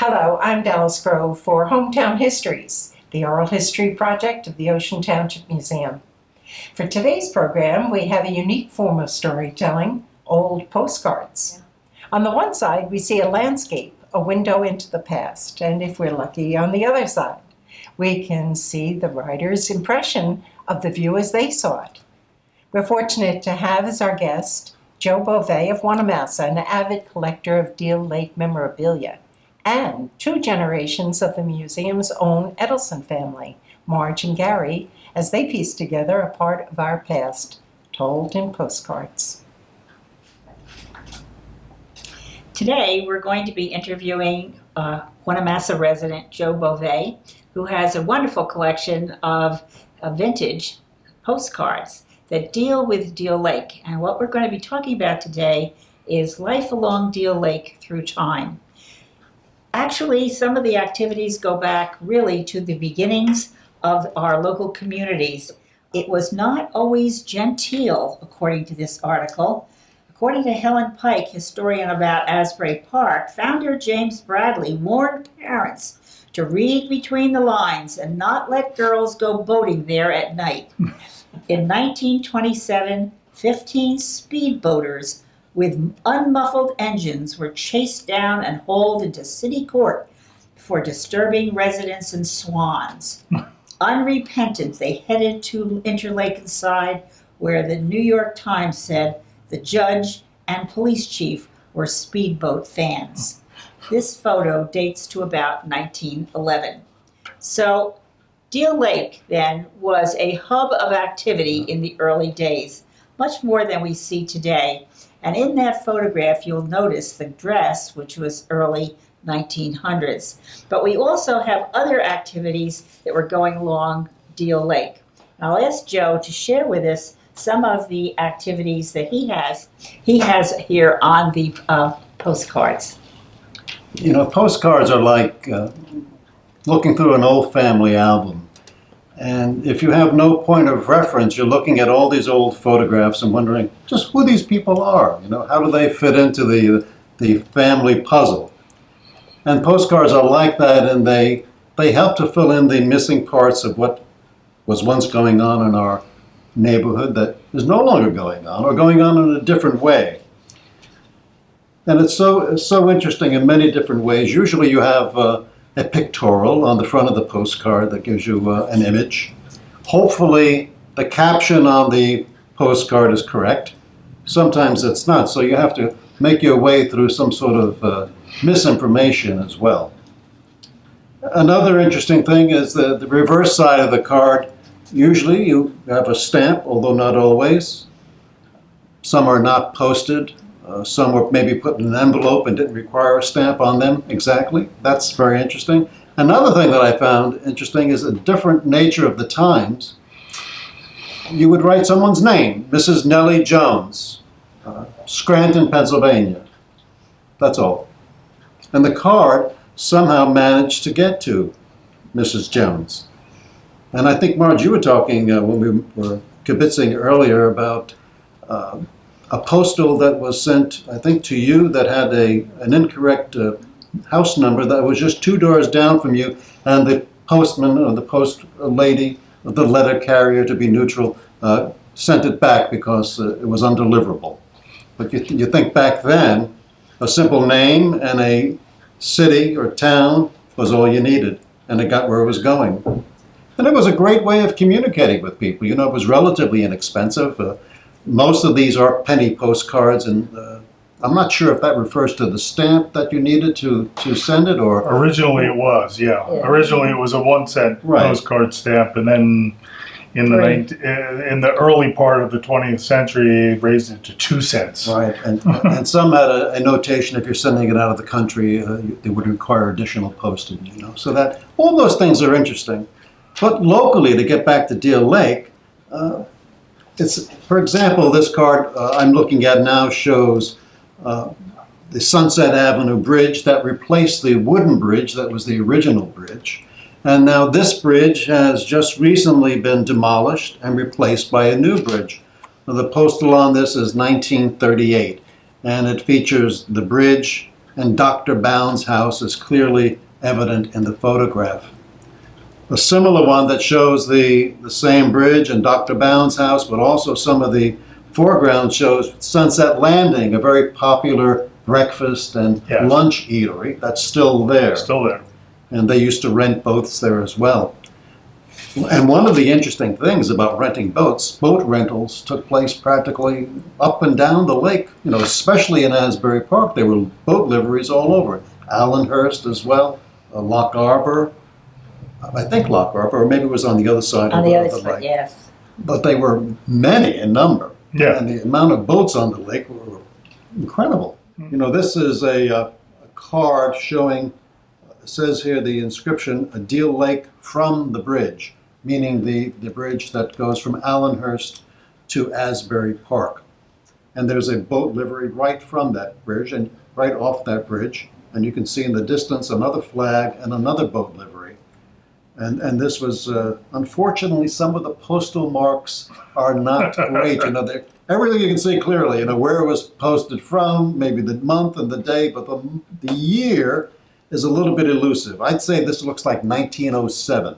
Hello, I'm Dallas Grove for Hometown Histories, the oral history project of the Ocean Township Museum. For today's program, we have a unique form of storytelling, old postcards. On the one side, we see a landscape, a window into the past, and if we're lucky, on the other side, we can see the writer's impression of the view as they saw it. We're fortunate to have as our guest Joe Beauvais of Wanamassa, an avid collector of Deal Lake memorabilia, and two generations of the museum's own Edelson family, Marge and Gary, as they piece together a part of our past, told in postcards. Today, we're going to be interviewing Wanamassa resident Joe Beauvais, who has a wonderful collection of vintage postcards that deal with Deal Lake. And what we're going to be talking about today is life along Deal Lake through time. Actually, some of the activities go back really to the beginnings of our local communities. It was not always genteel, according to this article. According to Helen Pike, historian about Asbury Park, founder James Bradley warned parents to read between the lines and not let girls go boating there at night. In 1927, 15 speedboaters with unmuffled engines were chased down and hauled into city court for disturbing residents and swans. Unrepentant, they headed to Interlake side, where the New York Times said the judge and police chief were speedboat fans. This photo dates to about 1911. So Deal Lake, then, was a hub of activity in the early days, much more than we see today. And in that photograph, you'll notice the dress, which was early 1900s. But we also have other activities that were going along Deal Lake. I'll ask Joe to share with us some of the activities that he has here on the postcards. You know, postcards are like looking through an old family album. And if you have no point of reference, you're looking at all these old photographs and wondering just who these people are. You know, how do they fit into the family puzzle? And postcards are like that, and they help to fill in the missing parts of what was once going on in our neighborhood that is no longer going on, or going on in a different way. And it's so interesting in many different ways. Usually you have a pictorial on the front of the postcard that gives you an image. Hopefully the caption on the postcard is correct. Sometimes it's not, so you have to make your way through some sort of misinformation as well. Another interesting thing is the reverse side of the card. Usually you have a stamp, although not always. Some are not posted. Some were maybe put in an envelope and didn't require a stamp on them exactly. That's very interesting. Another thing that I found interesting is a different nature of the times. You would write someone's name, Mrs. Nellie Jones, Scranton, Pennsylvania. That's all. And the card somehow managed to get to Mrs. Jones. And I think, Marge, you were talking when we were kibitzing earlier about a postal that was sent, I think, to you that had an incorrect house number that was just 2 doors down from you, and the postman or the post lady, the letter carrier to be neutral, sent it back because it was undeliverable. But you think back then, a simple name and a city or town was all you needed, and it got where it was going. And it was a great way of communicating with people. You know, it was relatively inexpensive. Most of these are penny postcards, and I'm not sure if that refers to the stamp that you needed to send it, or... Originally it was, yeah. Originally it was a 1-cent Right. postcard stamp, and then in the early part of the 20th century, it raised it to 2 cents. Right, and some had a notation if you're sending it out of the country, they would require additional postage, you know. So that, all those things are interesting. But locally, to get back to Deal Lake, it's, for example, this card I'm looking at now shows the Sunset Avenue Bridge that replaced the wooden bridge that was the original bridge. And now this bridge has just recently been demolished and replaced by a new bridge. Now, the postal on this is 1938, and it features the bridge and Dr. Bound's house is clearly evident in the photograph. A similar one that shows the same bridge and Dr. Bound's house, but also some of the foreground shows Sunset Landing, a very popular breakfast and Yes. lunch eatery that's still there. Still there. And they used to rent boats there as well. And one of the interesting things about renting boats, boat rentals took place practically up and down the lake, especially in Asbury Park. There were boat liveries all over. Allenhurst as well, Loch Arbor, I think Loch Arbor, or maybe it was on the other side On of the the other side, lake. yes. But they were many in number. Yeah. And the amount of boats on the lake were incredible. This is a card showing, it says here the inscription, a Deal Lake from the bridge, meaning the bridge that goes from Allenhurst to Asbury Park. And there's a boat livery right from that bridge and right off that bridge. And you can see in the distance another flag and another boat livery. And this was, unfortunately, some of the postal marks are not great. Everything you can see clearly, where it was posted from, maybe the month and the day, but the year is a little bit elusive. I'd say this looks like 1907.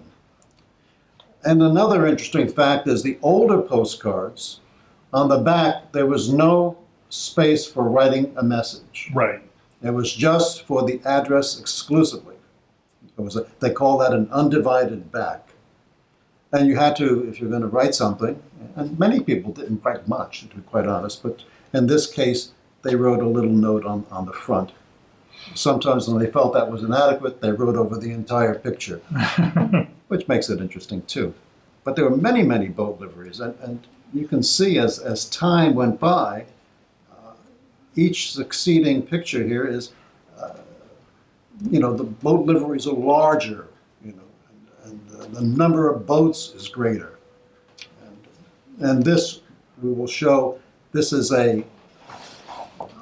And another interesting fact is the older postcards, on the back, there was no space for writing a message. Right. It was just for the address exclusively. They call that an undivided back. And you had to, if you're going to write something, and many people didn't write much, to be quite honest, but in this case, they wrote a little note on the front. Sometimes when they felt that was inadequate, they wrote over the entire picture, which makes it interesting too. But there were many, many boat liveries, and you can see as time went by, each succeeding picture here is, the boat liveries are larger, and the number of boats is greater. And this, we will show, this is a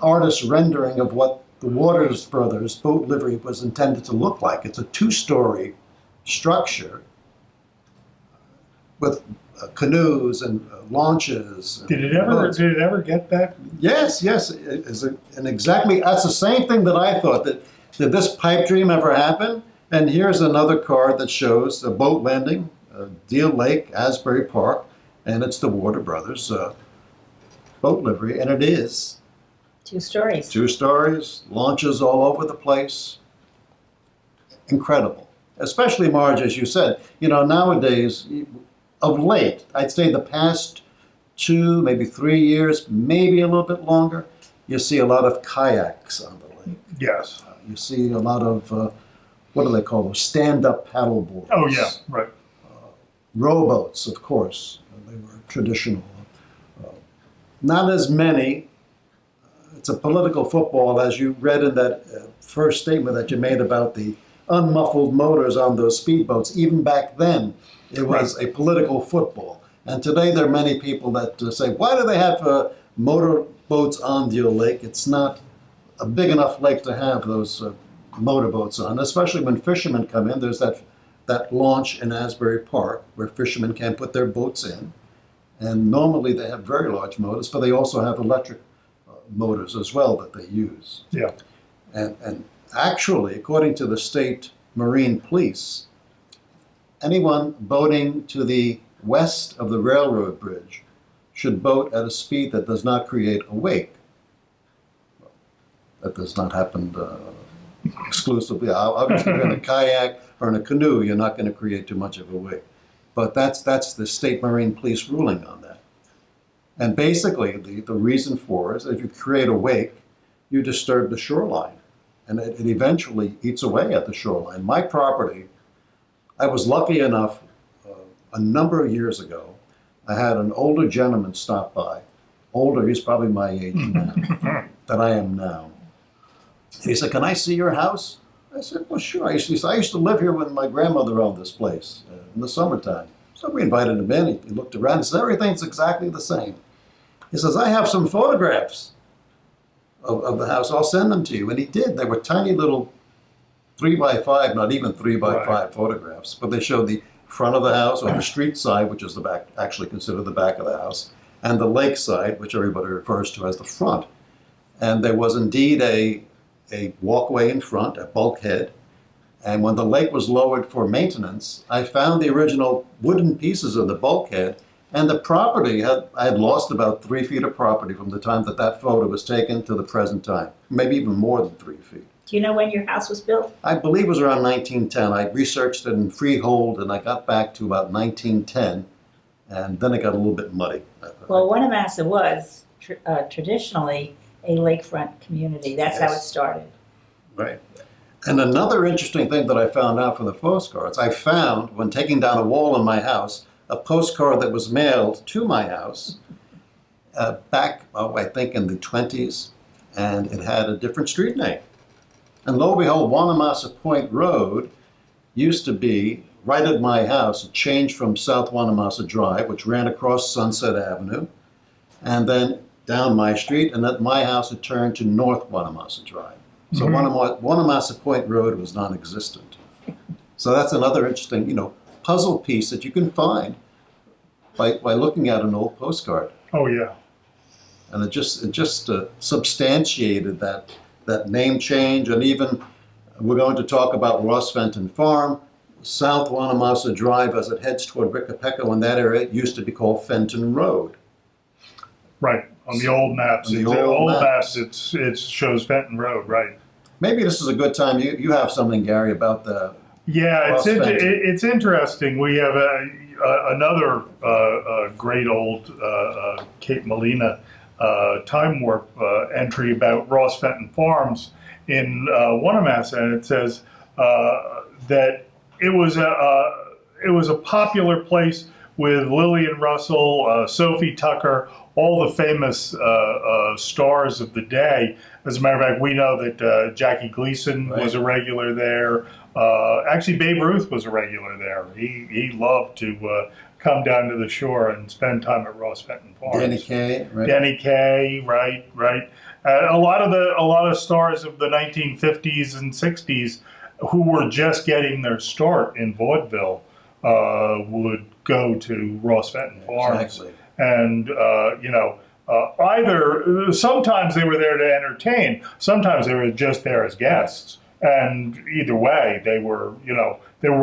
artist's rendering of what the Waters Brothers boat livery was intended to look like. It's a two-story structure with canoes and launches. Did it ever get that? Yes. And exactly, that's the same thing that I thought. Did this pipe dream ever happen? And here's another card that shows a boat landing, Deal Lake, Asbury Park, and it's the Water Brothers boat livery, and it is 2 stories. 2 stories, launches all over the place. Incredible. Especially, Marge, as you said, nowadays, of late, I'd say the past 2, maybe 3 years, maybe a little bit longer, you see a lot of kayaks on the lake. Yes. You see a lot of, what do they call those, stand-up paddle boards. Oh, yeah, right. Rowboats, of course. They were traditional. Not as many. It's a political football, as you read in that first statement that you made about the unmuffled motors on those speedboats. Even back then, it was a political football. And today there are many people that say, why do they have motor boats on Deal Lake? It's not a big enough lake to have those motorboats on, especially when fishermen come in. There's that launch in Asbury Park where fishermen can put their boats in. And normally they have very large motors, but they also have electric motors as well that they use. Yeah. And actually, according to the state Marine Police, anyone boating to the west of the railroad bridge should boat at a speed that does not create a wake. That does not happen exclusively. Obviously, if you're in a kayak or in a canoe, you're not going to create too much of a wake. But that's the state Marine Police ruling on that. And basically, the reason for it is that if you create a wake, you disturb the shoreline. And it eventually eats away at the shoreline. My property, I was lucky enough a number of years ago, I had an older gentleman stop by. Older, he's probably my age now, than I am now. He said, can I see your house? I said, well, sure. I used to live here when my grandmother owned this place in the summertime. So we invited him in. He looked around and said, everything's exactly the same. He says, I have some photographs of the house. I'll send them to you. And he did. They were tiny little 3x5, not even 3x5 photographs, but they showed the front of the house, or the street side, which is the back, actually considered the back of the house, and the lake side, which everybody refers to as the front. And there was indeed a a walkway in front, a bulkhead. And when the lake was lowered for maintenance, I found the original wooden pieces of the bulkhead, and the property I had lost about 3 feet of property from the time that photo was taken to the present time, maybe even more than 3 feet. Do you know when your house was built? I believe it was around 1910. I researched it in freehold, and I got back to about 1910, and then it got a little bit muddy. Well, Winnemassa was traditionally a lakefront community. That's how it started. Right. And another interesting thing that I found out from the postcards, I found, when taking down a wall in my house, a postcard that was mailed to my house back, I think in the 20s, and it had a different street name. And lo and behold, Wanamassa Point Road used to be right at my house. It changed from South Wanamassa Drive, which ran across Sunset Avenue, and then down my street, and at my house it turned to North Wanamassa Drive. So Wanamassa Point Road was non-existent. So that's another interesting, puzzle piece that you can find by looking at an old postcard. Oh yeah. And it just substantiated that name change. And even we're going to talk about Ross Fenton Farm, South Wanamassa Drive as it heads toward Ricopecco in that area. It used to be called Fenton Road. Right. On the old maps. On the old maps. It shows Fenton Road, right. Maybe this is a good time. You have something, Gary, about the Yeah, Ross Fenton. it's interesting. We have another great old Cape Molina time warp entry about Ross Fenton Farms in Wanamassa, and it says that it was a popular place with Lillian Russell, Sophie Tucker, all the famous stars of the day. As a matter of fact, we know that Jackie Gleason was a regular there. Actually, Babe Ruth was a regular there. He loved to come down to the shore and spend time at Ross Fenton Farms. Danny Kaye, right? Danny Kaye, right. A lot of stars of the 1950s and 60s who were just getting their start in vaudeville would go to Ross Fenton Farms. Exactly. And either sometimes they were there to entertain, sometimes they were just there as guests. And either way, they were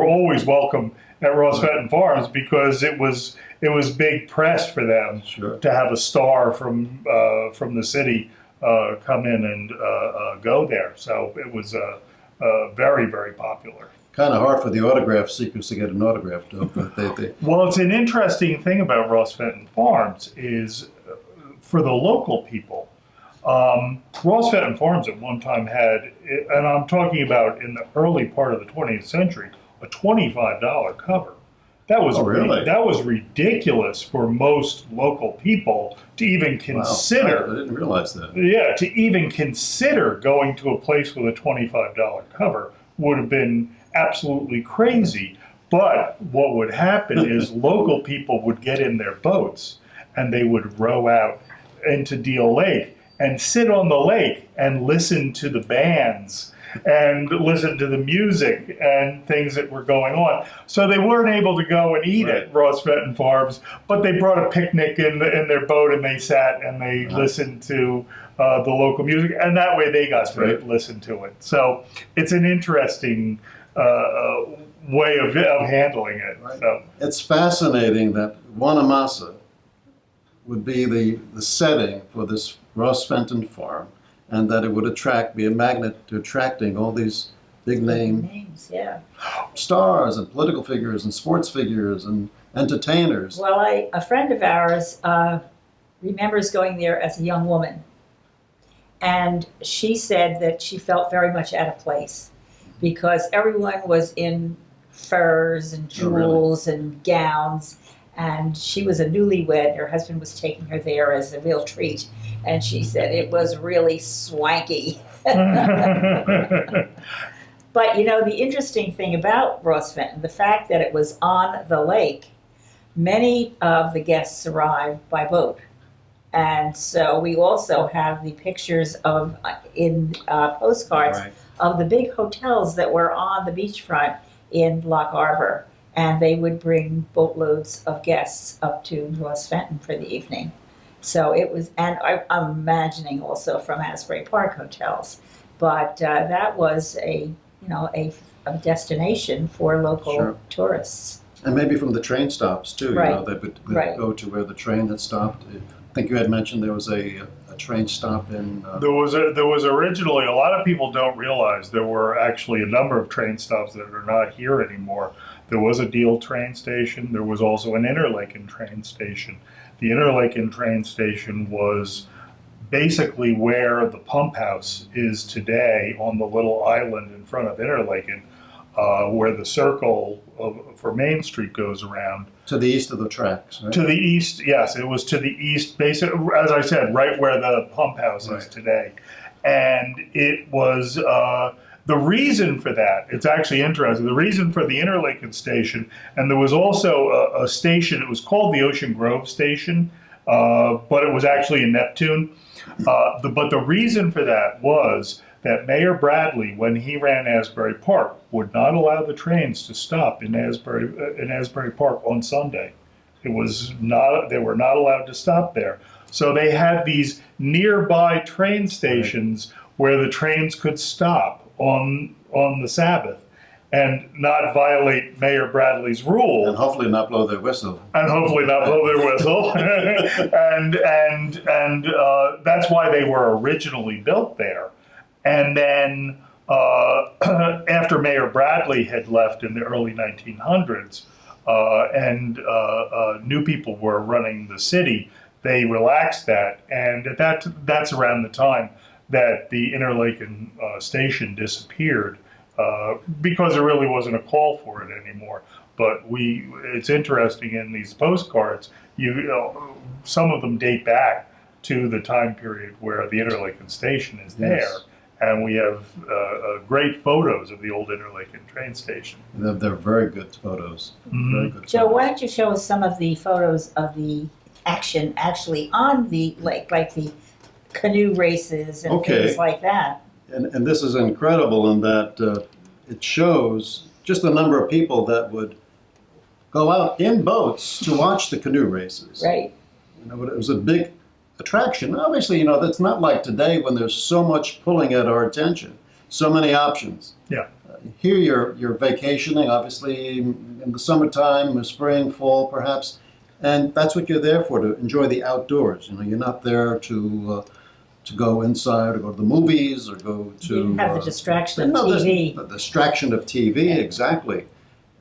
always welcome at Ross Fenton Farms because it was big press for them to have a star from the city come in and go there. So it was very, very popular. Kind of hard for the autograph seekers to get an autograph, though. Well, it's an interesting thing about Ross Fenton Farms is for the local people. Ross Fenton Farms at one time had, and I'm talking about in the early part of the 20th century, a $25 cover. That was really? That was ridiculous for most local people to even consider. Wow. I didn't realize that. Yeah, to even consider going to a place with a $25 cover would have been absolutely crazy. But what would happen is local people would get in their boats and they would row out into Deal Lake and sit on the lake and listen to the bands and listen to the music and things that were going on. So they weren't able to go and eat at Ross Fenton Farms, but they brought a picnic in their boat and they sat and they listened to the local music, and that way they got to listen to it. So it's an interesting way of handling it. Right. So it's fascinating that Wanamassa would be the setting for this Ross Fenton Farm, and that it would be a magnet to attracting all these big names, stars and political figures and sports figures and entertainers. Well, a friend of ours remembers going there as a young woman, and she said that she felt very much out of place because everyone was in furs and jewels and gowns. And she was a newlywed. Her husband was taking her there as a real treat. And she said it was really swanky. But, the interesting thing about Ross Fenton, the fact that it was on the lake, many of the guests arrived by boat. And so we also have the pictures in postcards of the big hotels that were on the beachfront in Lock Harbor. And they would bring boatloads of guests up to Ross Fenton for the evening. So it was, and I'm imagining also from Asbury Park hotels. but that was a destination for local Sure. tourists. And maybe from the train stops too. Right. You know, they would Right. go to where the train had stopped. I think you had mentioned there was a train stop in. There was originally, a lot of people don't realize there were actually a number of train stops that are not here anymore. There was a Deal train station. There was also an Interlaken train station. The Interlaken train station was basically where the pump house is today on the little island in front of Interlaken, where the circle for Main Street goes around. To the east of the tracks, right? To the east, yes, it was to the east, basically, as I said, right where the pump house is Right. today. And it was the reason for that. It's actually interesting. The reason for the Interlaken station, and there was also a station. It was called the Ocean Grove station, but it was actually in Neptune. But the reason for that was that Mayor Bradley, when he ran Asbury Park, would not allow the trains to stop in Asbury Park on Sunday. It was not; they were not allowed to stop there. So they had these nearby train stations where the trains could stop on the Sabbath and not violate Mayor Bradley's rule. And hopefully not blow their whistle. And hopefully not blow their whistle. and that's why they were originally built there. And then after Mayor Bradley had left in the early 1900s, and new people were running the city, they relaxed that. And that's around the time that the Interlaken station disappeared, because there really wasn't a call for it anymore. But it's interesting in these postcards, some of them date back to the time period where the Interlaken station is there. Yes. And we have great photos of the old Interlaken train station. They're very good photos. Mhm. Very good Joe, photos. why don't you show us some of the photos of the action actually on the lake, like the canoe races and Okay. things like that? And this is incredible in that it shows just the number of people that would go out in boats to watch the canoe races. Right. You know, it was a big attraction. Obviously, that's not like today when there's so much pulling at our attention, so many options. Yeah. Here you're vacationing, obviously in the summertime, the spring, fall, perhaps, and that's what you're there for, to enjoy the outdoors. You're not there to go inside or go to the movies or go to. You have the distraction of there's TV. The distraction of TV, exactly.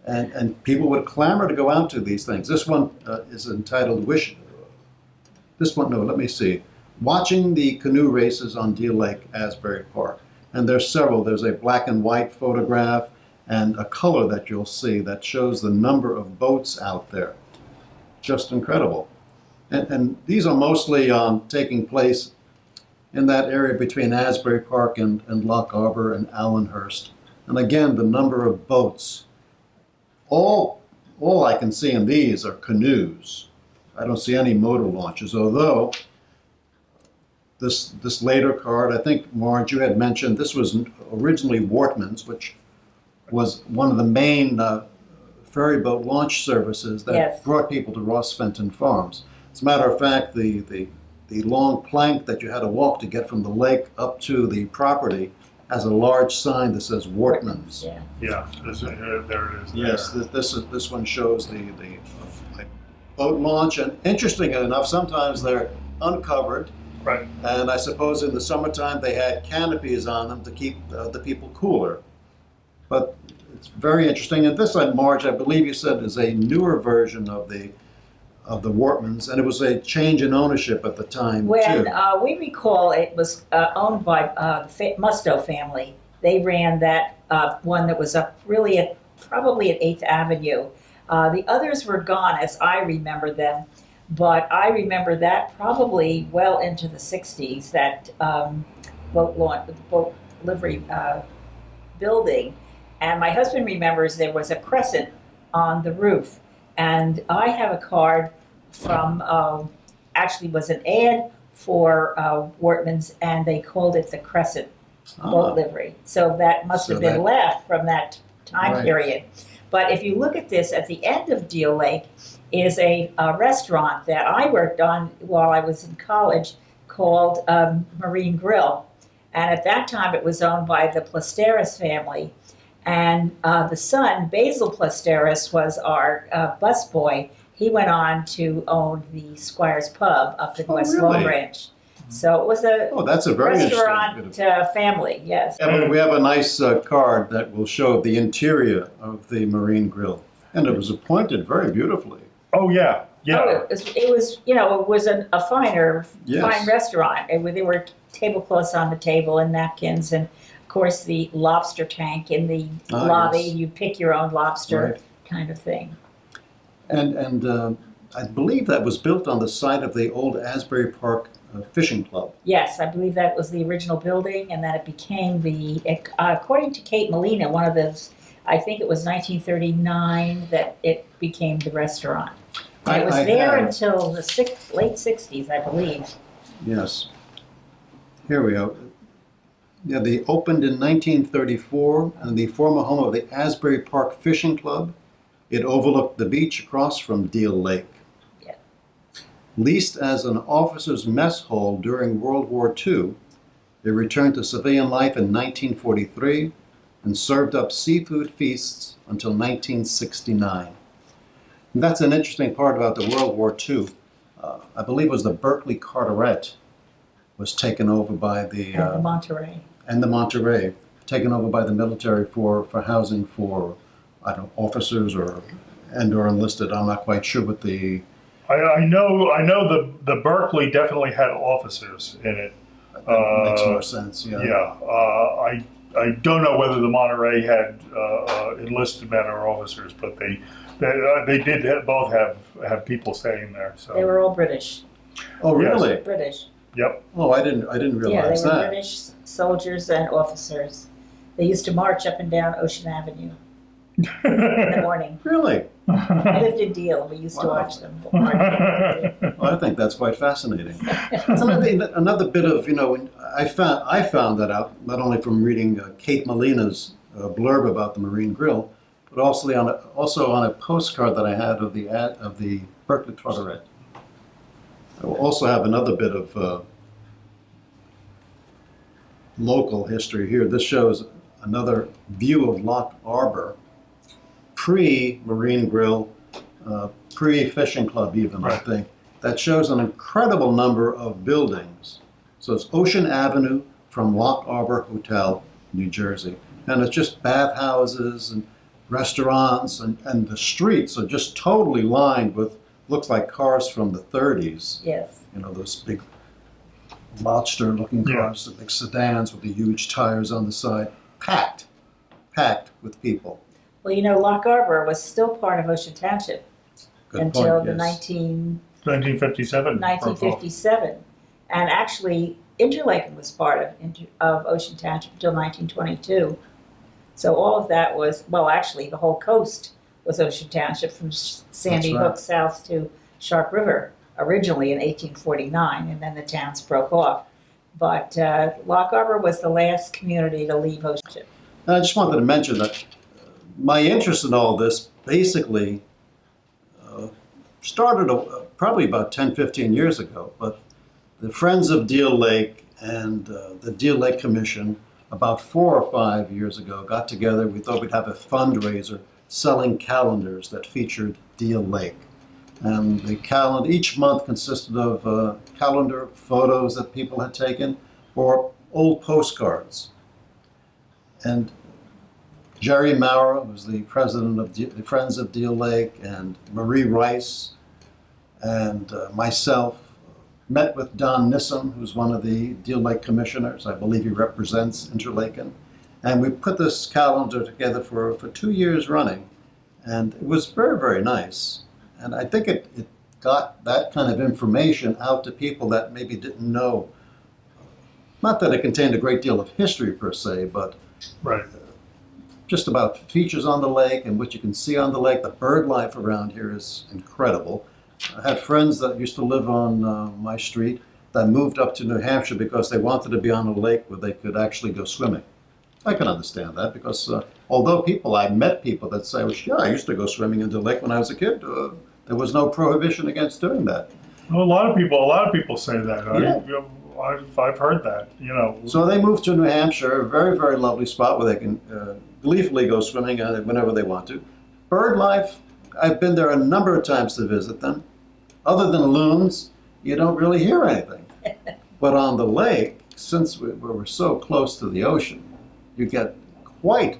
And people would clamor to go out to these things. This one is entitled Wish. This one, no, let me see. Watching the canoe races on Deal Lake, Asbury Park. And there's several. There's a black and white photograph and a color that you'll see that shows the number of boats out there. Just incredible. And these are mostly taking place in that area between Asbury Park and Loch Arbor and Allenhurst. And again, the number of boats. All I can see in these are canoes. I don't see any motor launches, although this later card, I think, Marge, you had mentioned this was originally Wortman's, which was one of the main ferry boat launch services that Yes. brought people to Fenton Farms. As a matter of fact, the long plank that you had to walk to get from the lake up to the property has a large sign that says Wortman's. Yeah. Yeah, there it is. Yes, this one shows the boat launch, and interesting enough, sometimes they're uncovered, Right. and I suppose in the summertime they had canopies on them to keep the people cooler. But it's very interesting, and this, Marge, I believe you said, is a newer version of the Wortmans, and it was a change in ownership at the time When too. we recall, it was owned by the Musto family. They ran that one that was up really probably at 8th Avenue. The others were gone as I remember them, but I remember that probably well into the 60s, that boat livery building. And my husband remembers there was a crescent on the roof. And I have a card from, actually was an ad for Wortman's, and they called it the Crescent boat livery. So that must So have been that- left from that time Right. period. But if you look at this, at the end of Deal Lake is a restaurant that I worked on while I was in college called Marine Grill. And at that time, it was owned by the Plasteris family. And the son, Basil Plasteris, was our busboy. He went on to own the Squire's Pub up in West really? Long Branch. So it was a that's a very restaurant interesting bit of... family, yes. Yeah, but we have a nice card that will show the interior of the Marine Grill. And it was appointed very beautifully. Oh, yeah. Yeah. Oh, it was a fine restaurant. There were tablecloths on the table and napkins, and of course the lobster tank in the lobby. Yes. You pick your own lobster, Right. kind of thing. And I believe that was built on the site of the old Asbury Park Fishing Club. Yes, I believe that was the original building, and that it became according to Kate Molina, one of those, I think it was 1939 that it became the restaurant. And it was there until the late 60s, I believe. Yes. Here we go. Yeah, they opened in 1934 in the former home of the Asbury Park Fishing Club. It overlooked the beach across from Deal Lake. Yeah. Leased as an officer's mess hall during World War II, it returned to civilian life in 1943 and served up seafood feasts until 1969. And that's an interesting part about the World War II. I believe it was the Berkeley Carteret was taken over by the Monterey. And the Monterey, taken over by the military for housing for, I don't know, officers or enlisted. I'm not quite sure what the... I know the Berkeley definitely had officers in it. That makes more sense, yeah. Yeah. I don't know whether the Monterey had enlisted men or officers, but they did both have people staying there. So They were all British. Oh, really? British. Yep. Oh, I didn't realize they were that. British soldiers and officers. They used to march up and down Ocean Avenue in the morning. Really? I lived in Deal, and we used to watch them. Well, I think that's quite fascinating. So another bit of, I found that out not only from reading Kate Molina's blurb about the Marine Grill, but also on a postcard that I had of the Berkeley Carteret. I will also have another bit of local history here. This shows another view of Loch Arbor, pre-Marine Grill, pre-Fishing Club even, I think. That shows an incredible number of buildings. So it's Ocean Avenue from Loch Arbor Hotel, New Jersey. And it's just bathhouses and restaurants, and the streets are just totally lined with, looks like cars from the 30s. Yes. Those big lobster-looking cars, the big sedans with the huge tires on the side, packed with people. Well, Loch Arbor was still part of Ocean Township until the 1957. 1957. And actually, Interlaken was part of Ocean Township until 1922. So all of that was, the whole coast was Ocean Township from Sandy Hook south to Sharp River, originally in 1849, and then the towns broke off. But Loch Arbor was the last community to leave Ocean Township. I just wanted to mention that my interest in all this basically started probably about 10, 15 years ago, but the Friends of Deal Lake and the Deal Lake Commission about 4 or 5 years ago got together. We thought we'd have a fundraiser selling calendars that featured Deal Lake. And the calendar each month consisted of calendar photos that people had taken or old postcards. And Jerry Maurer was the president of the Friends of Deal Lake, and Marie Rice and myself met with Don Nissom, who's one of the Deal Lake commissioners. I believe he represents Interlaken. And we put this calendar together for 2 years running. And it was very, very nice. And I think it got that kind of information out to people that maybe didn't know. Not that it contained a great deal of history per se, but just about features on the lake and what you can see on the lake. The bird life around here is incredible. I had friends that used to live on my street that moved up to New Hampshire because they wanted to be on a lake where they could actually go swimming. I can understand that because although I met people that say, well, yeah, I used to go swimming in the lake when I was a kid. There was no prohibition against doing that. Well, a lot of people say that. I've heard that. You know. So they moved to New Hampshire, a very, very lovely spot where they can gleefully go swimming whenever they want to. Bird life, I've been there a number of times to visit them. Other than loons, you don't really hear anything. But on the lake, since we're so close to the ocean, you get quite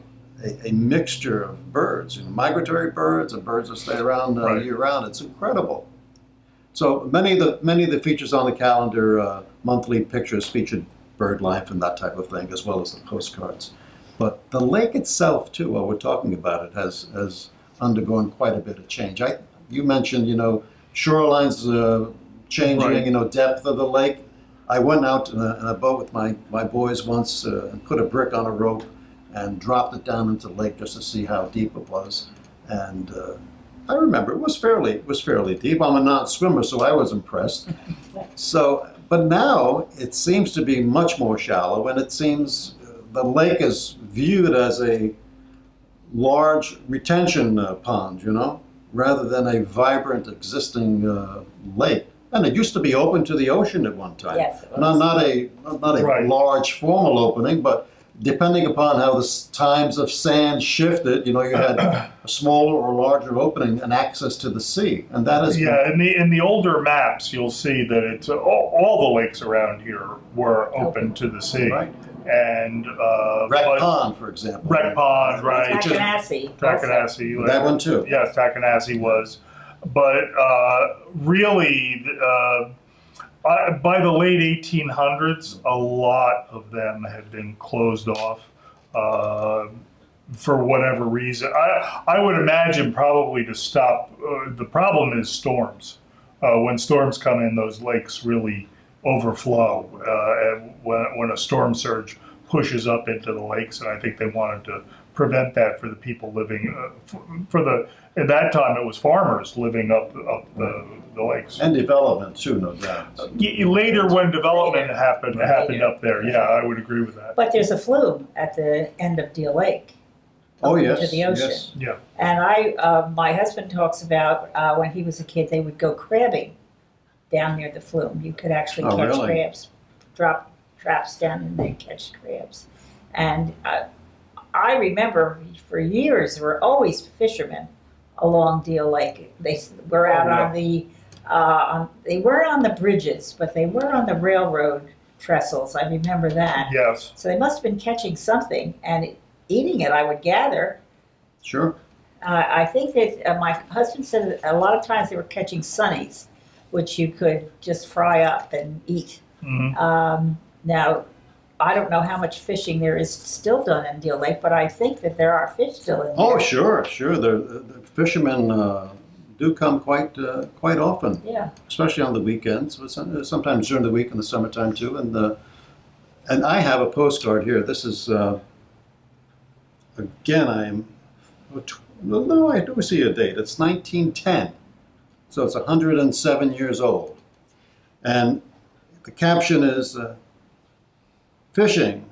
a mixture of birds, migratory birds and birds that stay around Right. year-round. It's incredible. So many of the features on the calendar, monthly pictures featured bird life and that type of thing, as well as the postcards. But the lake itself, too, while we're talking about it, has undergone quite a bit of change. You mentioned, shorelines changing, Right. depth of the lake. I went out in a boat with my boys once and put a brick on a rope and dropped it down into the lake just to see how deep it was. And I remember it was fairly deep. I'm a non-swimmer, so I was impressed. But now it seems to be much more shallow, and it seems the lake is viewed as a large retention pond, rather than a vibrant existing lake. And it used to be open to the ocean at one time. Yes, it was. Not a Right. large formal opening, but depending upon how the times of sand shifted, you had a smaller or larger opening and access to the sea, and that is Yeah, in the older maps, you'll see that it's all the lakes around here were open to the sea. right. And Wreck but- Pond, for example. Wreck Pond, right? Takanasi. Takanasi. That one too. Yes, Takanasi was. But really, by the late 1800s, a lot of them had been closed off for whatever reason. I would imagine probably to stop. The problem is storms. When storms come in, those lakes really overflow. And when a storm surge pushes up into the lakes, and I think they wanted to prevent that for the people living at that time it was farmers living up the lakes. And development too, no doubt. Later, when development happened Later. up there, yeah, I would agree with that. But there's a flume at the end of Deal Lake. Oh, open yes, To the ocean. yes. Yeah, And my husband talks about when he was a kid, they would go crabbing down near the flume. You could actually Oh, catch really? crabs, drop traps down and they catch crabs. And I remember for years there were always fishermen along Deal Lake. They were out yeah. on the they weren't on the bridges, but they were on the railroad trestles. I remember that. yes. So they must have been catching something and eating it, I would gather. Sure. I think that my husband said that a lot of times they were catching sunnies, which you could just fry up and eat. Hmm. Now, I don't know how much fishing there is still done in Deal Lake, but I think that there are fish still in there. Oh, sure. The fishermen do come quite often, Yeah. especially especially on the weekends, but sometimes during the week in the summertime too. And I have a postcard here. This is again no, I do see a date. It's 1910, so it's 107 years old, and the caption is fishing,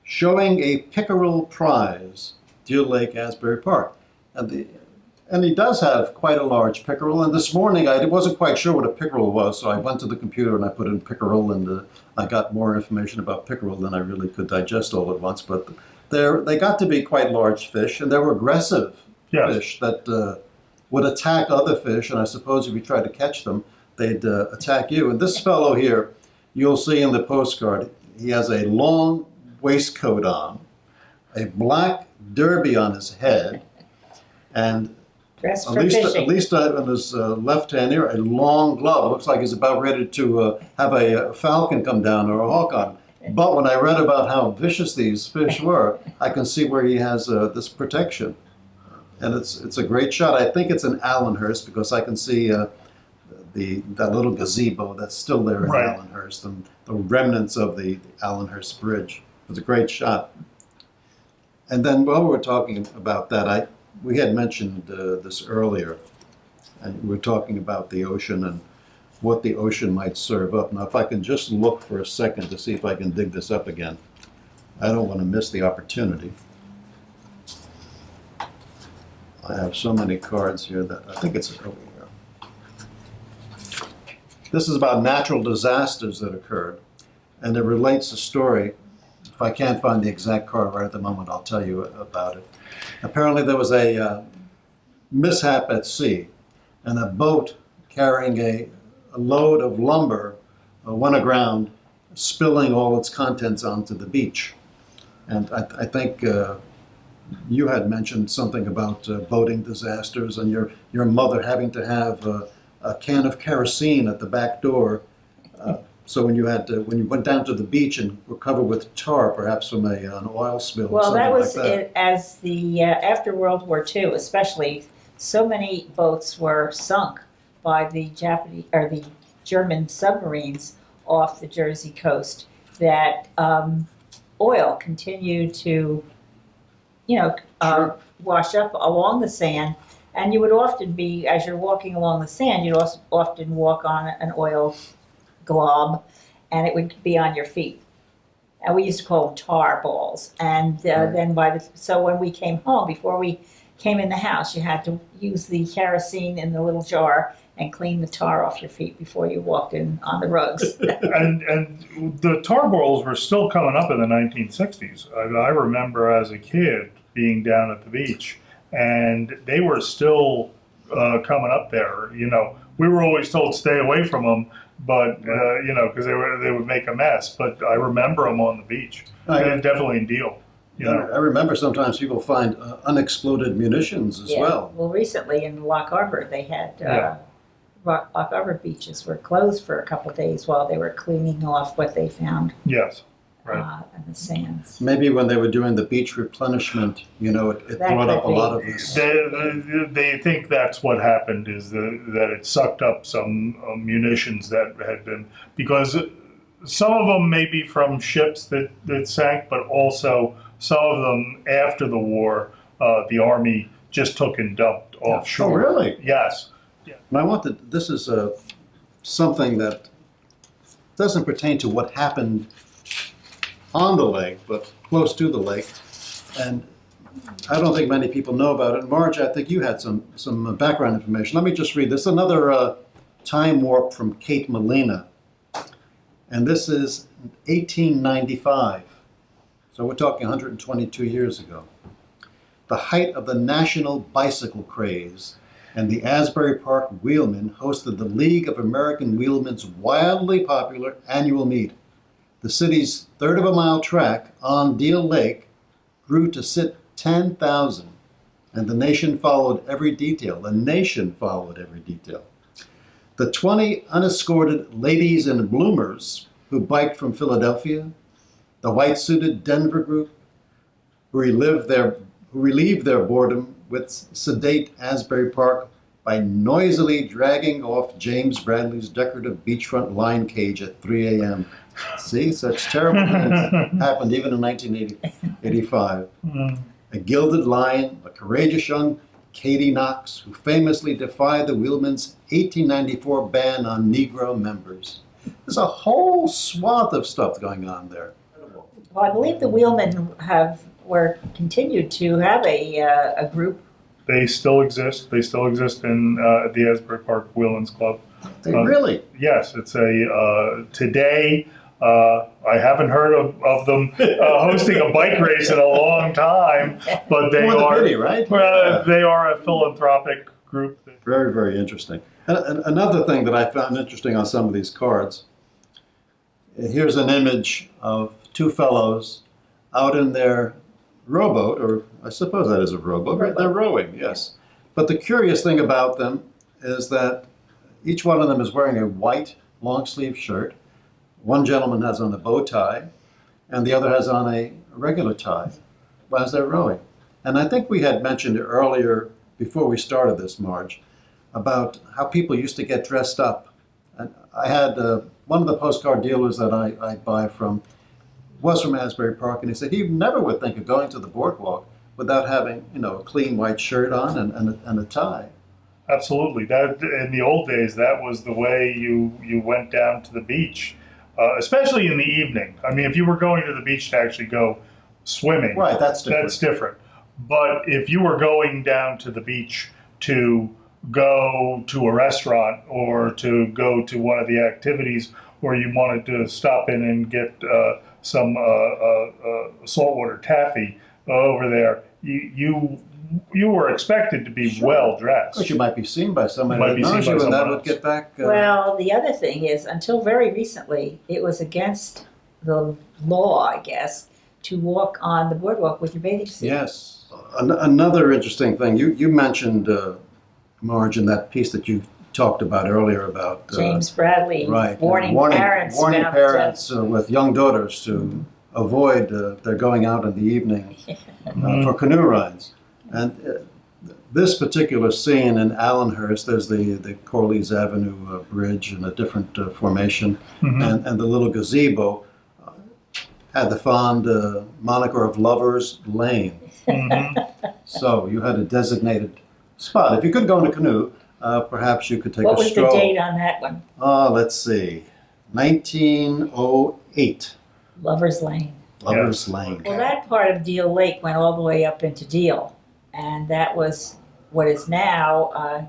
showing a pickerel prize, Deal Lake, Asbury Park. And he does have quite a large pickerel. And this morning I wasn't quite sure what a pickerel was, so I went to the computer and I put in pickerel, and I got more information about pickerel than I really could digest all at once. But they got to be quite large fish, and they were aggressive Yes. fish that would attack other fish. And I suppose if you tried to catch them, they'd attack you. And this fellow here, you'll see in the postcard, he has a long waistcoat on, a black derby on his head, and Dressed at for fishing. least on his left hand here, a long glove. Looks like he's about ready to have a falcon come down or a hawk on him. But when I read about how vicious these fish were, I can see where he has this protection. And it's a great shot. I think it's an Allenhurst because I can see that little gazebo that's still there in Right. Allenhurst and the remnants of the Allenhurst Bridge. It's a great shot. And then while we were talking about that, we had mentioned this earlier, and we were talking about the ocean and what the ocean might serve up. Now, if I can just look for a second to see if I can dig this up again. I don't want to miss the opportunity. I have so many cards here that I think it's over here. This is about natural disasters that occurred. and it relates the story. If I can't find the exact car right at the moment, I'll tell you about it. Apparently there was a mishap at sea, and a boat carrying a load of lumber went aground, spilling all its contents onto the beach. And I think you had mentioned something about boating disasters and your mother having to have a can of kerosene at the back door. So when you went down to the beach and were covered with tar, perhaps from an oil spill or Well, something that was like that. it, as the after World War II, especially, so many boats were sunk by the Japanese or the German submarines off the Jersey coast that oil continued to, Sure. wash up along the sand, and you would often be, as you're walking along the sand, you'd also often walk on an oil glob, and it would be on your feet. And we used to call them tar balls. And then so when we came home, before we came in the house, you had to use the kerosene in the little jar and clean the tar off your feet before you walked in on the rugs. And the tar balls were still coming up in the 1960s. I remember as a kid being down at the beach, and they were still coming up there. We were always told stay away from them, but because they would make a mess. But I remember them on the beach. And definitely in Deal. I remember sometimes people find unexploded munitions as well. Well, recently in Lock Harbor, they had Lock Harbor beaches were closed for a couple of days while they were cleaning off what they found. Yes. Right. In the sands. Maybe when they were doing the beach replenishment, it brought up a lot of this. They think that's what happened, is that it sucked up some munitions that had been, because some of them may be from ships that sank, but also some of them after the war, the Army just took and dumped offshore. Oh, really? Yes. And this is something that doesn't pertain to what happened on the lake, but close to the lake. And I don't think many people know about it. Marge, I think you had some background information. Let me just read this. Another time warp from Kate Molina. And this is 1895. So we're talking 122 years ago. The height of the national bicycle craze, and the Asbury Park Wheelmen hosted the League of American Wheelmen's wildly popular annual meet. The city's third of a mile track on Deal Lake grew to sit 10,000, and the nation followed every detail. The 20 unescorted ladies in bloomers who biked from Philadelphia, the white-suited Denver group who relieved their boredom with sedate Asbury Park by noisily dragging off James Bradley's decorative beachfront lion cage at 3 a.m. See, such terrible things happened even in 1985. A gilded lion, a courageous young Katie Knox, who famously defied the Wheelmen's 1894 ban on Negro members. There's a whole swath of stuff going on there. Well, I believe the Wheelmen continued to have a group. They still exist. They still exist in the Asbury Park Wheelmen's Club. Really? Yes, it's today. I haven't heard of them hosting a bike race in a long time, but they are. Pity, right? They are a philanthropic group. Very, very interesting. And another thing that I found interesting on some of these cards, here's an image of two fellows out in their rowboat, or I suppose that is a rowboat, right? They're rowing, yes. But the curious thing about them is that each one of them is wearing a white long-sleeve shirt. One gentleman has on a bow tie, and the other has on a regular tie as they're rowing. And I think we had mentioned earlier, before we started this, Marge, about how people used to get dressed up. And I had one of the postcard dealers that I buy from was from Asbury Park, and he said he never would think of going to the boardwalk without having, a clean white shirt on and a tie. Absolutely. That in the old days, that was the way you went down to the beach, especially in the evening. I mean, if you were going to the beach to actually go swimming, right? That's different. That's different. But if you were going down to the beach to go to a restaurant or to go to one of the activities, or you wanted to stop in and get some saltwater taffy over there, you were expected to be well dressed. Of course, you might be seen by somebody Might that be seen knows by you, and that someone would else. get back. Well, the other thing is, until very recently, it was against the law, I guess, to walk on the boardwalk with your bathing suit. Yes. Another interesting thing, you mentioned, Marge, in that piece that you talked about earlier about James Bradley right, warning parents warning about parents with young daughters to avoid their going out in the evening for canoe rides. And this particular scene in Allenhurst, there's the Corliss Avenue bridge in a different formation, and the little gazebo had the fond moniker of Lover's Lane. So you had a designated spot. If you could go in a canoe, perhaps you could take What a was stroll. the date on that one? Let's see, 1908, Lover's Lane. Lover's Lane. Well, that part of Deal Lake went all the way up into Deal, and that was what is now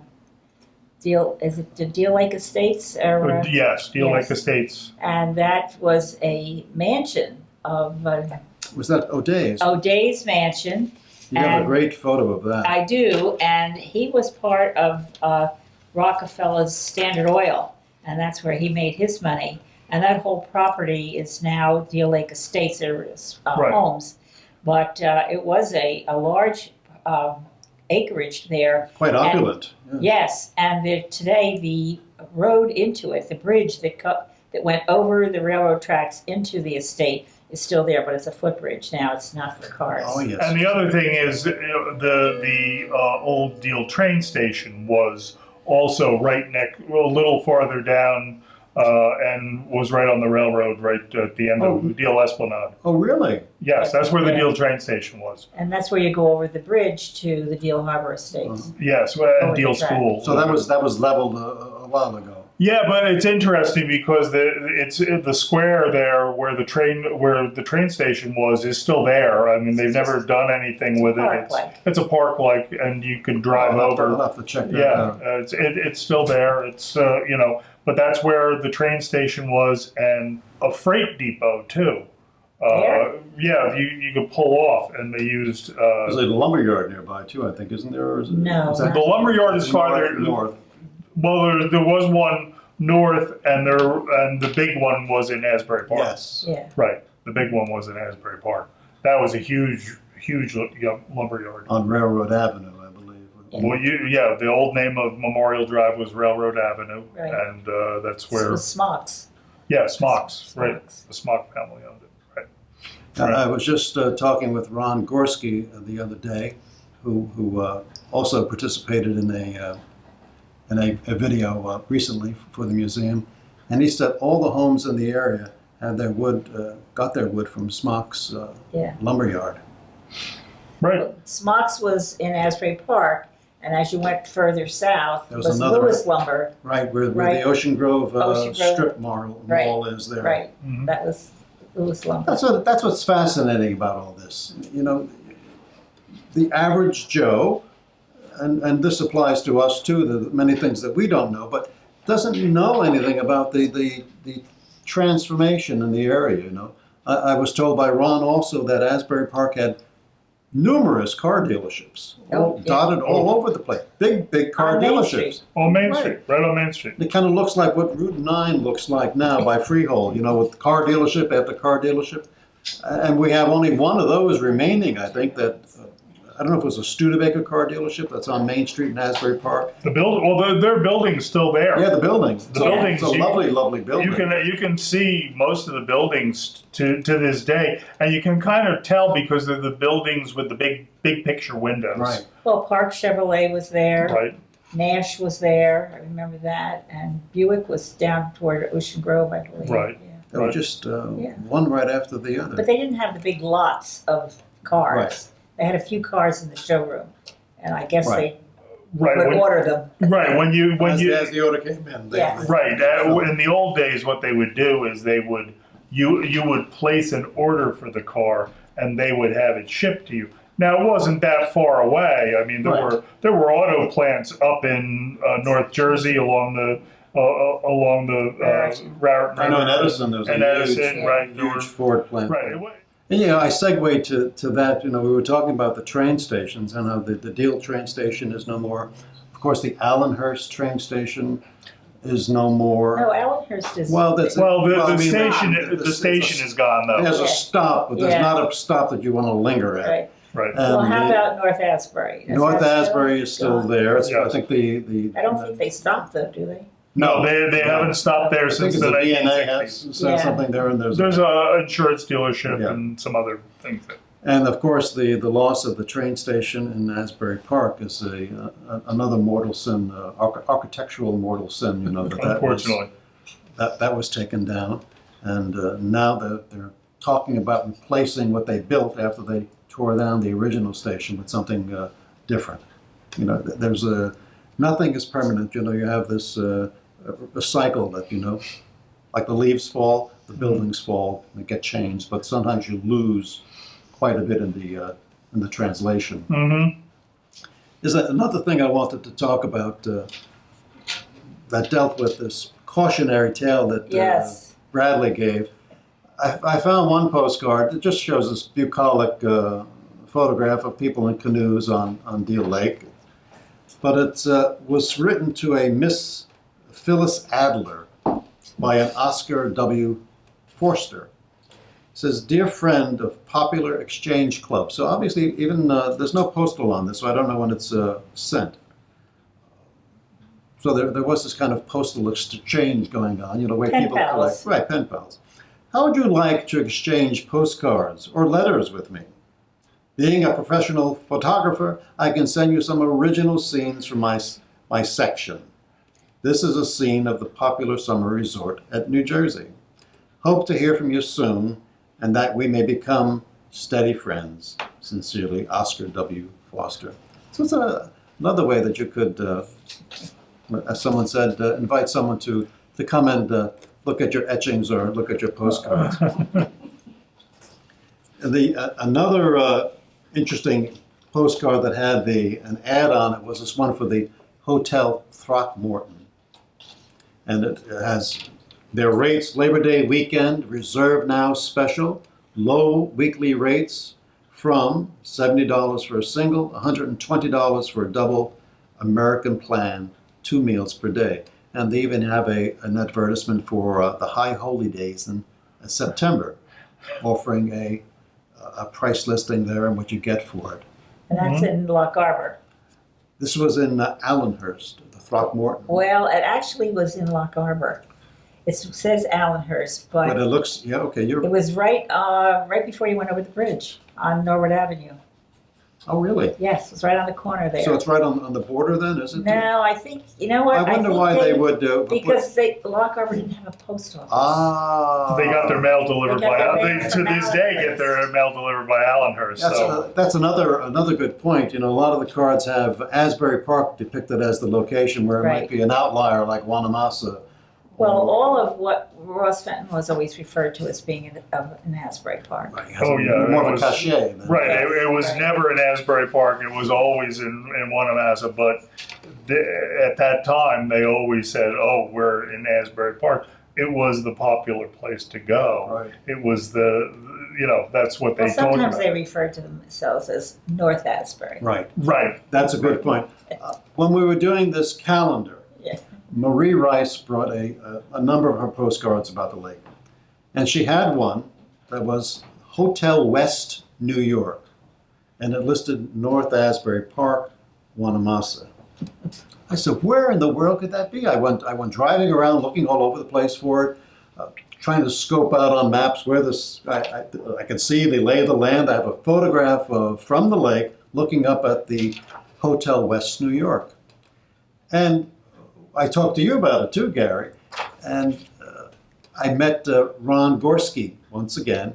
Deal. Is it the Deal Lake Estates? Or, Yes, Deal yes. Lake Estates. And that was a mansion of Was that O'Day's? O'Day's mansion. You have a and great photo of that. I do, and he was part of Rockefeller's Standard Oil, and that's where he made his money. And that whole property is now Deal Lake Estates. There is Right. homes, but it was a large acreage there. Quite opulent. Yeah. Yes, and today the road into it, the bridge that went over the railroad tracks into the estate, is still there, but it's a footbridge now. It's not for cars. Oh, yes. And the other thing is, the old Deal train station was also right a little farther down, and was right on the railroad, right at the end of Deal Esplanade. Oh, really? Yes, that's where the Yeah. Deal train station was. And that's where you go over the bridge to the Deal Harbor Estates. Yes, Over and the Deal track. School. So that was leveled a while ago. Yeah, but it's interesting because it's the square there where the train station was is still there. I mean, they've never done anything with it. Park-like. It's a park-like, and you can drive I'll over. have to check that Yeah, out. it's still there. It's but that's where the train station was, and a freight depot too. Yeah, you could pull off, and they used. There's a lumberyard nearby too, I think, isn't there? Or is it, No. is that The lumberyard is farther north. Well, there was one north, and the big one was in Asbury Park. Yes. Yeah. Right, the big one was in Asbury Park. That was a huge lumberyard. On Railroad Avenue, I believe. Yeah. Well, the old name of Memorial Drive was Railroad Avenue, Right. and that's It where was Smocks. Smocks, right? Smocks. The Smock family owned it, right? I was just talking with Ron Gorski the other day, who also participated in a video recently for the museum, and he said all the homes in the area had their wood, got their wood from Smock's Yeah. lumberyard. Right. Smocks was in Asbury Park, and as you went further south, There was, was another- Lewis Lumber. Right, where Right. the Ocean Grove, Ocean Grove. strip mall Right. is there. Right. Mhm. That was Lewis Lumber. That's what's fascinating about all this. You know, the average Joe, and this applies to us too, the many things that we don't know, but doesn't know anything about the transformation in the area, you know. I was told by Ron also that Asbury Park had numerous car dealerships, Oh, yeah. dotted all over the place. Big car On Main dealerships. Street. On Main Right. Street, right on Main Street. It kind of looks like what Route 9 looks like now by Freehold, you know, with car dealership after car dealership. And we have only one of those remaining, I think, that, I don't know if it was a Studebaker car dealership that's on Main Street in Asbury Park. Their building's still there. Yeah, the buildings. The buildings, It's a lovely, lovely building. You can see most of the buildings to this day, and you can kind of tell because they're the buildings with the big picture windows. Right. Well, Park Chevrolet was there. Right. Nash was there. I remember that. And Buick was down toward Ocean Grove, I believe. Right. Yeah. They were Right. just Yeah. one right after the other. But they didn't have the big lots of cars. Right. They had a few cars in the showroom, and I guess Right. they Right. would order them. Right. When as the order came in. Yes. Right. In the old days, what they would do is you would place an order for the car, and they would have it shipped to you. Now it wasn't that far away. I mean, there Right. were auto plants up in North Jersey along along the route. I know in Edison there's And a Edison, huge, right, there were- huge Ford plant. Right. And, I segue to that. We were talking about the train stations and how the Deal train station is no more. Of course, the Allenhurst train station is no more. No, Allenhurst is. Well, that's Well, I the mean, station, the station is gone though. There's a stop, but there's Yeah. not a stop that you want to linger at. Right. Right. Well, And how the- about North Asbury? North Asbury is still gone? there. It's, I Yes. think the I don't think they stopped though, do they? No, they haven't stopped there I think since it's the the DNA 1960s. has said Yeah. something there, and There's a insurance dealership Yeah. and some other things. and of course the loss of the train station in Asbury Park is another mortal sin, architectural mortal sin. Unfortunately. That was taken down, and now they're talking about replacing what they built after they tore down the original station with something different. There's nothing is permanent. You have this a cycle that like the leaves fall, the buildings fall, they get changed, but sometimes you lose quite a bit in the translation. Mm-hmm. Is another thing I wanted to talk about that dealt with this cautionary tale that Yes. Bradley gave. I found one postcard that just shows this bucolic photograph of people in canoes on Deal Lake, but it was written to a Miss Phyllis Adler by an Oscar W. Forster. It says, "Dear friend of Popular Exchange Club." So obviously, even there's no postal on this, so I don't know when it's sent. So there was this kind of postal exchange going on, where Pen people pals. collect. Right, pen pals. How would you like to exchange postcards or letters with me? Being a professional photographer, I can send you some original scenes from my section. This is a scene of the popular summer resort at New Jersey. Hope to hear from you soon, and that we may become steady friends. Sincerely, Oscar W. Foster. So it's another way that you could, as someone said, invite someone to come and look at your etchings or look at your postcards. Another interesting postcard that had an ad on it was this one for the Hotel Throckmorton. And it has their rates: Labor Day weekend, reserve now special, low weekly rates from $70 for a single, $120 for a double, American plan, 2 meals per day. And they even have an advertisement for the High Holy Days in September, offering a price listing there and what you get for it. And that's in Lock Harbor. This was in Allenhurst, the Throckmorton. Well, it actually was in Lock Harbor. It says Allenhurst, But but it looks, yeah, okay, it was right before you went over the bridge on Norwood Avenue. oh, really? Yes, it's right on the corner there. So it's right on the border then, is it? No, I think, you know what? I wonder think why they would do. Because Lock Harbor didn't have a post office. Ah. They got their mail delivered They got by. their mail They, from to this day, Allenhurst. get their mail delivered by Allenhurst. So That's another good point. A lot of the cards have Asbury Park depicted as the location where it Right. might be an outlier like Wanamassa. Well, all of what Ross Fenton was always referred to as being in Asbury Park. Right, it has Oh, yeah, more it of a was- cachet. Than, right, Yes, it was right. never in Asbury Park. It was always in Wanamassa. But at that time, they always said, "Oh, we're in Asbury Park." It was the popular place to go. Right. It was that's what they Well, told you. sometimes they referred to themselves as North Asbury. Right. Right. That's a good point. When we were doing this calendar, Yeah. Marie Rice brought a number of her postcards about the lake. And she had one that was Hotel West, New York. And it listed North Asbury Park, Wanamassa. I said, where in the world could that be? I went driving around looking all over the place for it, trying to scope out on maps where this, I could see the lay of the land. I have a photograph from the lake looking up at the Hotel West, New York. And I talked to you about it too, Gary, and I met Ron Gorski once again,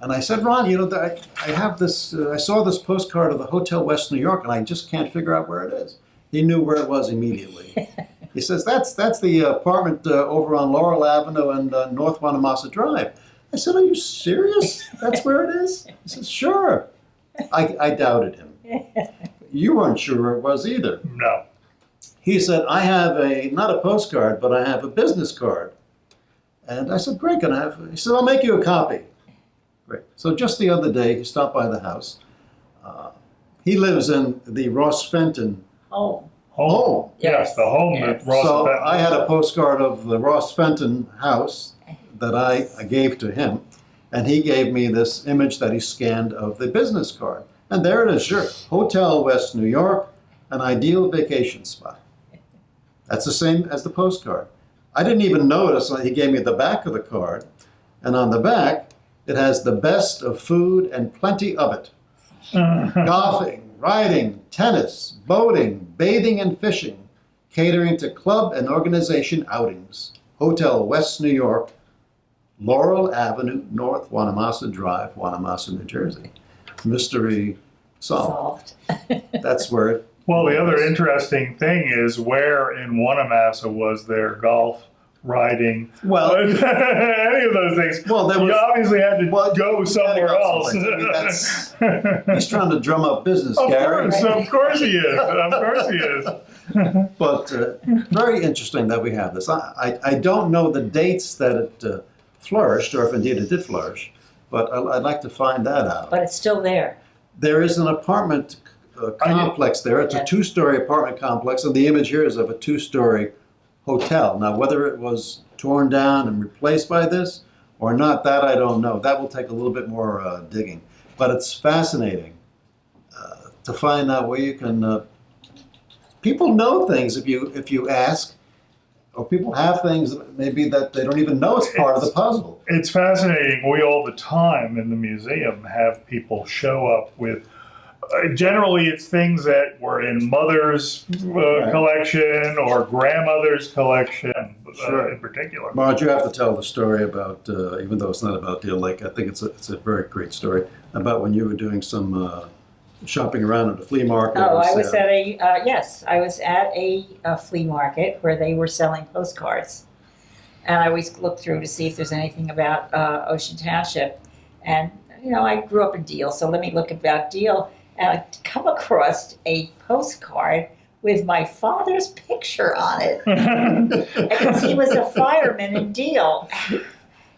and I said, Ron, I have this. I saw this postcard of the Hotel West New York, and I just can't figure out where it is. He knew where it was immediately. He says, that's the apartment over on Laurel Avenue and North Wanamassa Drive. I said, are you serious? That's where it is? He says, sure. I doubted him. You weren't sure where it was either. No. he said, I have not a postcard, but I have a business card. And I said, great, can I have, he said, I'll make you a copy. Great. So just the other day, he stopped by the house. He lives in the Ross Fenton Oh, home. Yes, the home that Ross So Fenton- I had a postcard of the Ross Fenton house that I gave to him, and he gave me this image that he scanned of the business card. And there it is, sure. Hotel West New York, an ideal vacation spot. That's the same as the postcard. I didn't even notice, he gave me the back of the card, and on the back, it has the best of food and plenty of it. Golfing, riding, tennis, boating, bathing and fishing, catering to club and organization outings. Hotel West New York, Laurel Avenue, North Wanamassa Drive, Wanamassa, New Jersey. Mystery solved. That's where it Well, the other interesting thing is where in Wanamassa was there golf, riding, Well, any of those things. Well, there You was- obviously had to Well, go somewhere else. someplace. I mean, he's trying to drum up business, Gary. Of course he is. Of course he is. But very interesting that we have this. I don't know the dates that it flourished, or if indeed it did flourish, but I'd like to find that out. but it's still there. There is an apartment complex there. It's a two-story apartment complex, and the image here is of a two-story hotel. Now, whether it was torn down and replaced by this or not, that I don't know. That will take a little bit more digging. But it's fascinating to find out where you can. People know things if you ask, or people have things maybe that they don't even know is part of the puzzle. It's fascinating. We all the time in the museum have people show up with. Generally, it's things that were in mother's collection or grandmother's collection, Sure. in particular. Marge, you have to tell the story about, even though it's not about Deal Lake, I think it's a very great story, about when you were doing some shopping around at a flea market. Oh, or I was sale. I was at a flea market where they were selling postcards. And I always look through to see if there's anything about Ocean Township. And, I grew up in Deal, so let me look about Deal. And I come across a postcard with my father's picture on it. Because he was a fireman in Deal.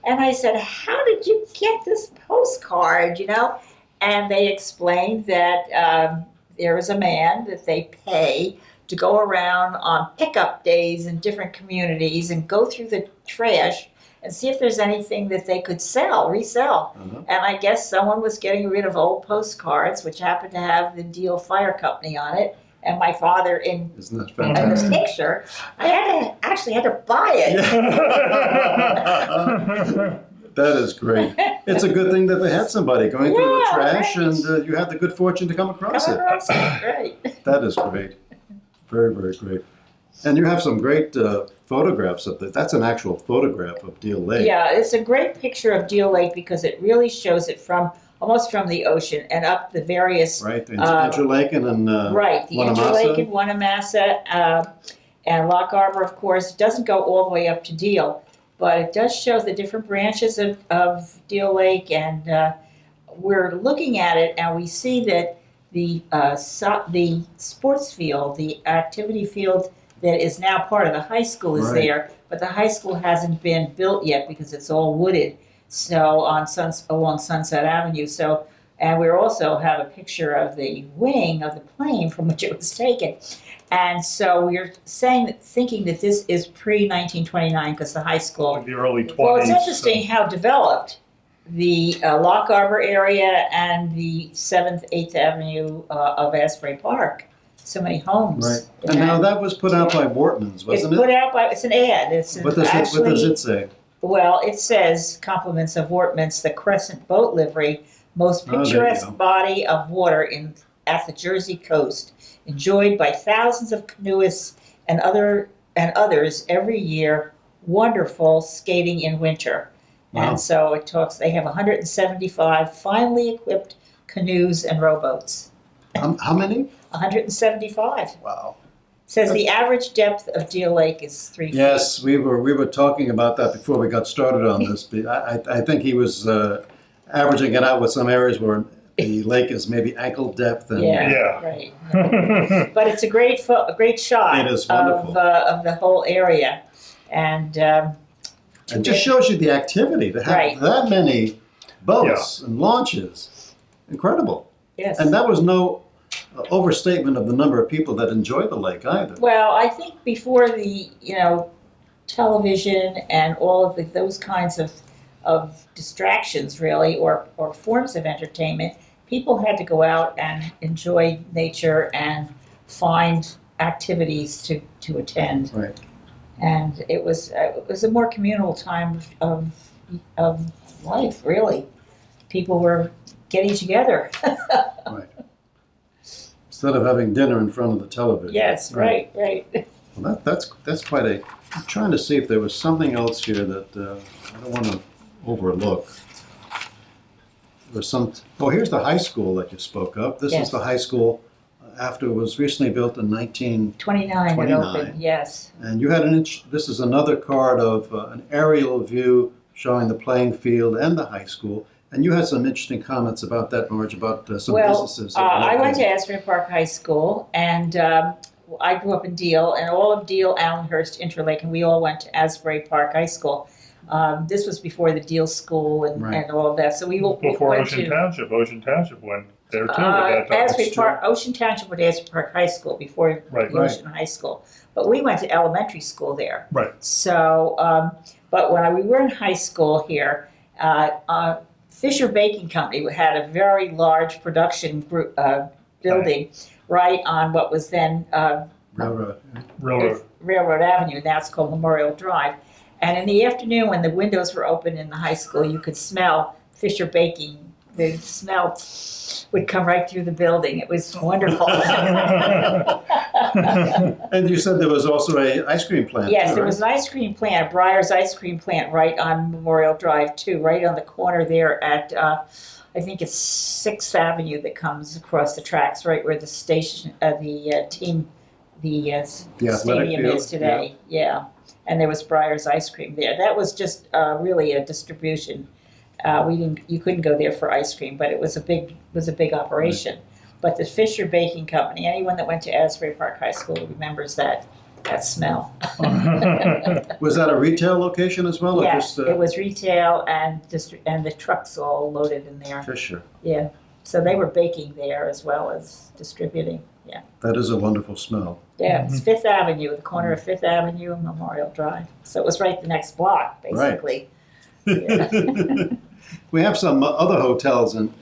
And I said, how did you get this postcard, And they explained that there is a man that they pay to go around on pickup days in different communities and go through the trash and see if there's anything that they could resell. Uh-huh. And I guess someone was getting rid of old postcards, which happened to have the Deal Fire Company on it, and my father in Isn't that the fantastic? picture. I had to buy it. That is great. It's a good thing that they had somebody going through the Yeah, trash, right. and you had the good fortune to come across it. Right. That is great. Very, very great. And you have some great photographs of that. That's an actual photograph of Deal Lake. Yeah, it's a great picture of Deal Lake because it really shows it almost from the ocean and up the various Right, Interlaken and right, the Wanamassa. Interlake and Wanamassa and Lock Arbor, of course. It doesn't go all the way up to Deal, but it does show the different branches of Deal Lake, and we're looking at it, and we see that the sports field, the activity field that is now part of the high school is Right. there, but the high school hasn't been built yet because it's all wooded. So along Sunset Avenue. So, and we also have a picture of the wing of the plane from which it was taken. And so we're thinking that this is pre-1929 because the high school. Like the early 20s. Well, it's interesting how developed the Lock Arbor area and the 7th, 8th Avenue of Asbury Park. So many homes. Right. And now that was put out by Wortman's, wasn't it's put it? out by, it's an ad. What does it say? Well, it says, compliments of Wortman's, the Crescent boat livery, most Oh, there you picturesque go. body of water at the Jersey coast, enjoyed by thousands of canoeists and others every year, wonderful skating in winter. Wow. And so it talks, they have 175 finely equipped canoes and rowboats. How many? 175. Wow. Says the average depth of Deal Lake is 3 feet. Yes, we were talking about that before we got started on this. I think he was averaging it out with some areas were the lake is maybe ankle depth. And Yeah. Right. But it's a great shot It is wonderful. of the whole area, and it just shows you the activity to have Right. that many boats and launches. Incredible. yes. And that was no overstatement of the number of people that enjoy the lake either. Well, I think before the television and all of those kinds of distractions, really, or forms of entertainment, people had to go out and enjoy nature and find activities to attend. Right. And it was a more communal time of life, really. People were getting together. Right. Instead of having dinner in front of the television. Yes, right. Well, that's quite a. I'm trying to see if there was something else here that I don't want to overlook. There's some. Oh, here's the high school that you spoke of. This Yes. is the high school after it was recently built in 29 it 29. opened, yes. And you had this is another card of an aerial view showing the playing field and the high school. And you had some interesting comments about that, Marge, about some businesses. that were I went to located. Asbury Park High School, and I grew up in Deal, and all of Deal, Allenhurst, Interlake, and we all went to Asbury Park High School. This was before the Deal School and, Right. and all of that. So we Before went Ocean to Township. Ocean Township went there too at that time. Asbury Park, Ocean Township went to Asbury Park High School before Right. the Ocean High School. But we went to elementary school there. Right. So, but when we were in high school here, Fisher Baking Company had a very large production group, building right on what was then Railroad. Railroad. Railroad Avenue. Now it's called Memorial Drive. And in the afternoon, when the windows were open in the high school, you could smell Fisher Baking. The smell would come right through the building. It was wonderful. And you said there was also a ice cream plant. Yes, too, there right? was an ice cream plant, Breyer's Ice Cream Plant, right on Memorial Drive too, right on the corner there at, I think it's 6th Avenue that comes across the tracks, right where the station, the athletic stadium field, is today. Yeah. And there was Breyer's Ice Cream there. That was just really a distribution. You couldn't go there for ice cream, but it was a big operation. But the Fisher Baking Company, anyone that went to Asbury Park High School remembers that smell. Was that a retail location as well, or Yes, just it was retail and the trucks all loaded in there. Fisher? Yeah, so they were baking there as well as distributing. Yeah, That is a wonderful smell. yeah. It's 5th Avenue, the corner of 5th Avenue and Memorial Drive. So it was right the next block, basically. Yeah. We have some other hotels in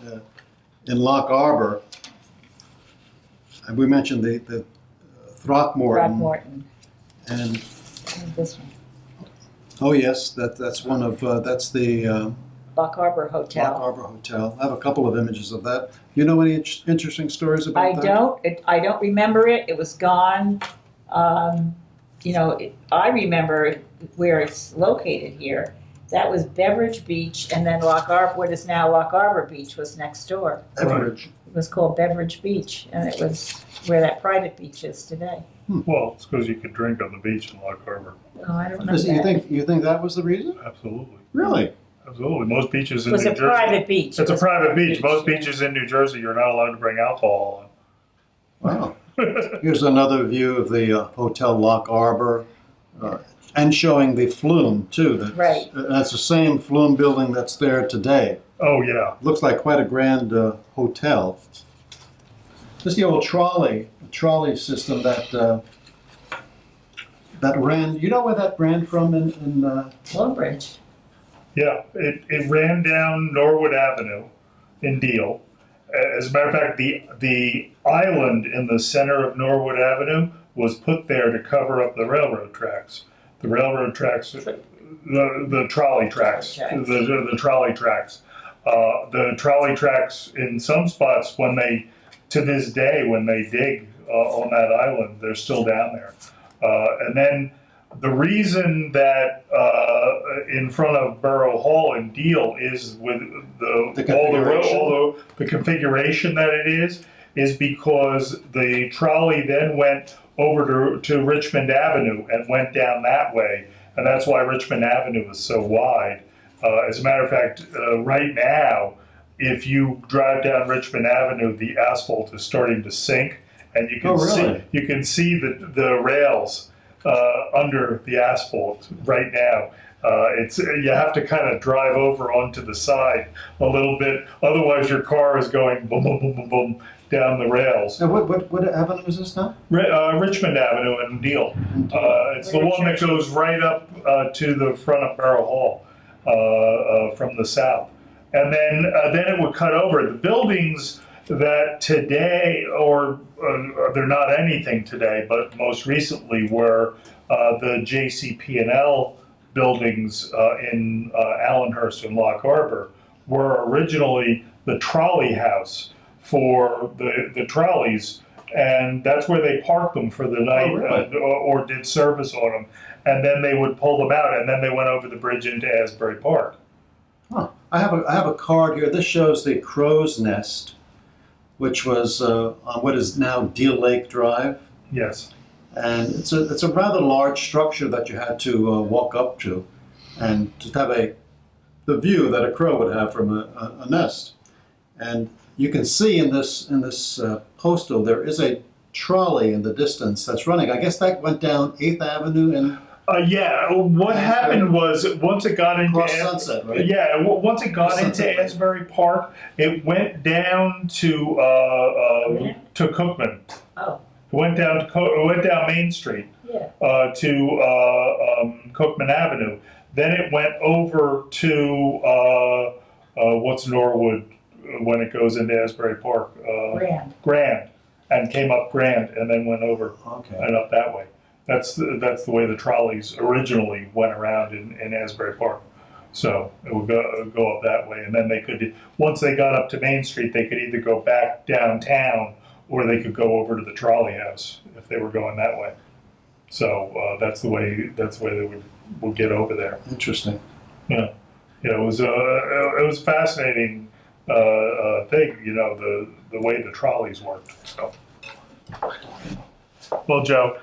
Lock Arbor. And we mentioned the Throckmorton. Throckmorton. And And this one, oh yes, that's one of that's the Lock Harbor Lock Hotel. Arbor Hotel. I have a couple of images of that. You know any interesting stories about I that? I don't remember it. It was gone. I remember where it's located here. That was Beveridge Beach, and then Lock Arbor, what is now Lock Arbor Beach, was next door. Beveridge. It was called Beveridge Beach, and it was where that private beach is today. Well, it's because you could drink on the beach in Lock Harbor. Oh, I don't know You that. think that was the reason? Absolutely. Really? Absolutely. Most beaches It in was New a Jersey. private beach. It's a private beach. Most yeah. beaches in New Jersey, you're not allowed to bring alcohol Wow. on. Here's another view of the Hotel Lock Arbor, and showing the flume too. Right. That's the same flume building that's there today. Oh, yeah. Looks like quite a grand hotel. This is the old trolley system that ran. You know where that ran from in Lowbridge. Yeah. It ran down Norwood Avenue in Deal. As a matter of fact, the island in the center of Norwood Avenue was put there to cover up the railroad tracks. The railroad tracks, the trolley tracks, the trolley tracks. The trolley tracks in some spots, to this day, when they dig on that island, they're still down there. And then the reason that in front of Borough Hall in Deal is with the configuration that it is because the trolley then went over to Richmond Avenue and went down that way, and that's why Richmond Avenue is so wide. As a matter of fact, right now, if you drive down Richmond Avenue, the asphalt is starting to sink, and you can see the rails under the asphalt right now. It's you have to kind of drive over onto the side a little bit, otherwise your car is going boom, boom, boom, boom, boom down the rails. Now, what avenue is this now? Richmond Avenue in Deal. It's the one that goes right up to the front of Borough Hall from the south, and then it would cut over. The buildings that today, or they're not anything today, but most recently were the JCP&L buildings in Allenhurst and Lock Harbor, were originally the trolley house for the trolleys, and that's where they parked them for the night. Oh, really? Or did service on them, and then they would pull them out, and then they went over the bridge into Asbury Park. Huh. I have a card here. This shows the Crow's Nest, which was on what is now Deal Lake Drive. Yes. And it's a rather large structure that you had to walk up to, and to have the view that a crow would have from a nest. And you can see in this postal there is a trolley in the distance that's running. I guess that went down 8th Avenue and Yeah, what happened was once it got into across Sunset, right? Yeah, once it got into Sunset. Asbury Park, it went down to Cookman. Oh, It went down it went down Main Street yeah. to Cookman Avenue. Then it went over to what's Norwood when it goes into Asbury Park. Grand, and came up Grand, and then went over and up that way. That's the way the trolleys originally went around in Asbury Park. So it would go up that way, and then they could, once they got up to Main Street, they could either go back downtown or they could go over to the trolley house if they were going that way. So that's the way they would get over there. Interesting. Yeah, it was a fascinating thing, the way the trolleys worked. So, well, Joe,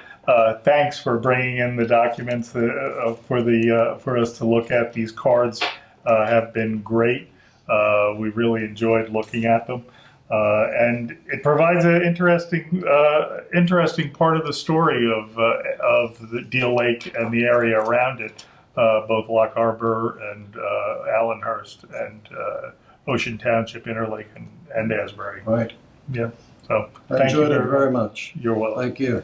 thanks for bringing in the documents for us to look at. These cards have been great. We really enjoyed looking at them, and it provides an interesting part of the story of the Deal Lake and the area around it, both Lock Harbor and Allenhurst and Ocean Township, Interlake, and Asbury. Right. Yeah. So I thank you enjoyed it very much. You're welcome. Thank you.